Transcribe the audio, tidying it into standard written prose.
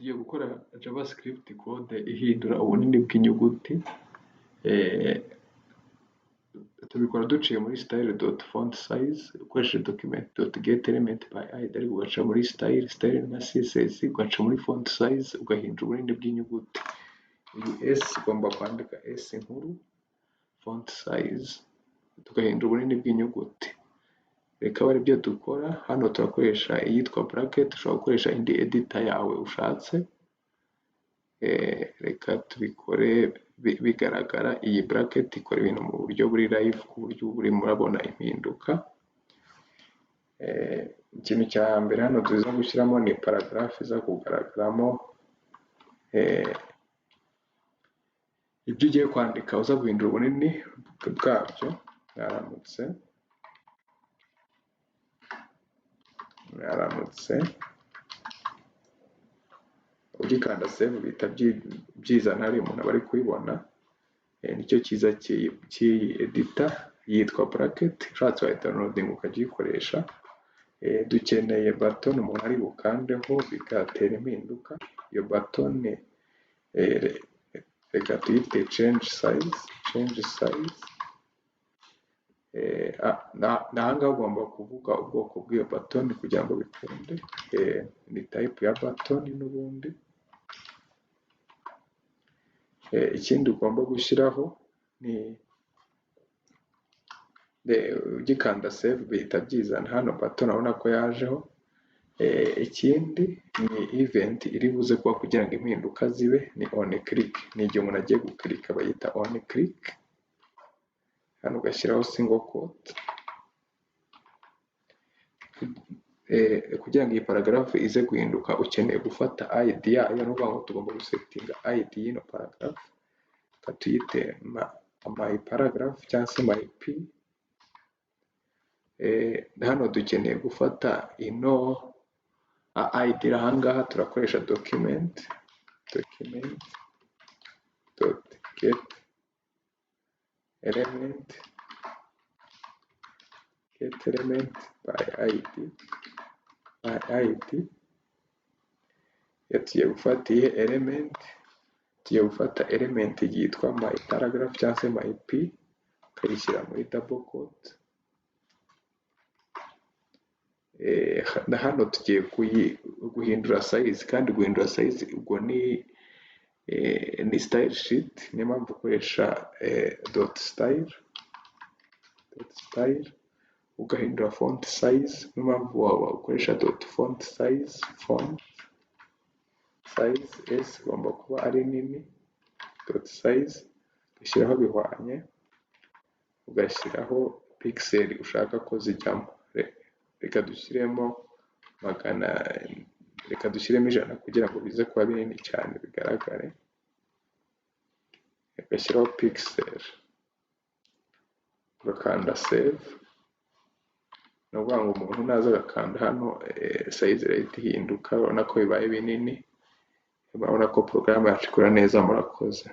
tugiye gukora javascript code ihindura ubunini bw'inyuguti. Tubikora duciye muri style.fontsize ukoresheje document.getElement by id, ariko ugaca muri style na css, ugaca muri fontsize ugahindura ubunini bw'inyuguti. Iyi s ugomba kwandika s nkuru, fontsize tugahindura ubunini bw'inyuguti. Reka bari byo dukora hano. Turakoresha iyitwa bracket, ushobora gukoresha indi editor yawe ushatse. Reka tubikore bigaragara. Iyi bracket ikora ibintu mu buryo buri live, ku buryo buri murabona impinduka. Ikintu cya mbere hano tuza gushyiramo ni paragraph iza kugaragaramo ibyo ugiye kwandika, uza guhindura ubunini bwabyo. Mwaramutse ugikanda save bihita byizana, hari umuntu aba ari kubibona. Nicyo cyiza cy'iyi editor yitwa bracket. Ushatse wahita downloading ukagikoresha. Dukeneye button umuntu ari bukandeho bigatera impinduka. Iyo button reka tuyite change size. Nahanga ugomba kuvuga ubwoko bw'iyo button kugira ngo bikunde. Ni type ya button n'ubundi. Ikindi ugomba gushyiraho ni ugikanda save bihita byizana hano. Button urabona ko yajeho. Ikindi ni event iri buze kuba kugira ngo impinduka zibe, ni on click. Ni igihe umuntu agiye guklika bayita on click. Hano ugashyiraho single quote. Kugira ngo iyi paragraph ize guhinduka ukeneye gufata id yayo. Ni ukuvuga ngo tugomba gusetinga id y'ino paragraph. Tuyite my paragraph cyangwa se my p. Hano dukeneye gufata ino id. Ahangaha turakoresha document.getElement by id. Tugiye gufata iyi element, tugiye gufata element yitwa my paragraph cyangwa se my p, ukayishyira muri double quote. Hano tugiye guhindura size, kandi guhindura size ubwo ni style sheet. Niyo mpamvu ukoresha .style ugahindura font size. Niyo mpamvu waba ukoresha .font size. Font size s igomba kuba ari nini. .size ugashyiraho bihwanye, ugashyiraho pixel ushaka ko zijyamo. Reka dushyiremo 100 kugira ngo bize kuba binini cyane bigaragare. Ugashyiraho pixel, ugakanda save. Ni ukuvuga ngo umuntu naza agakanda hano size irahita ihinduka. Urabona ko bibaye binini. Urabona ko porogaramu yacu ikora neza. Murakoze.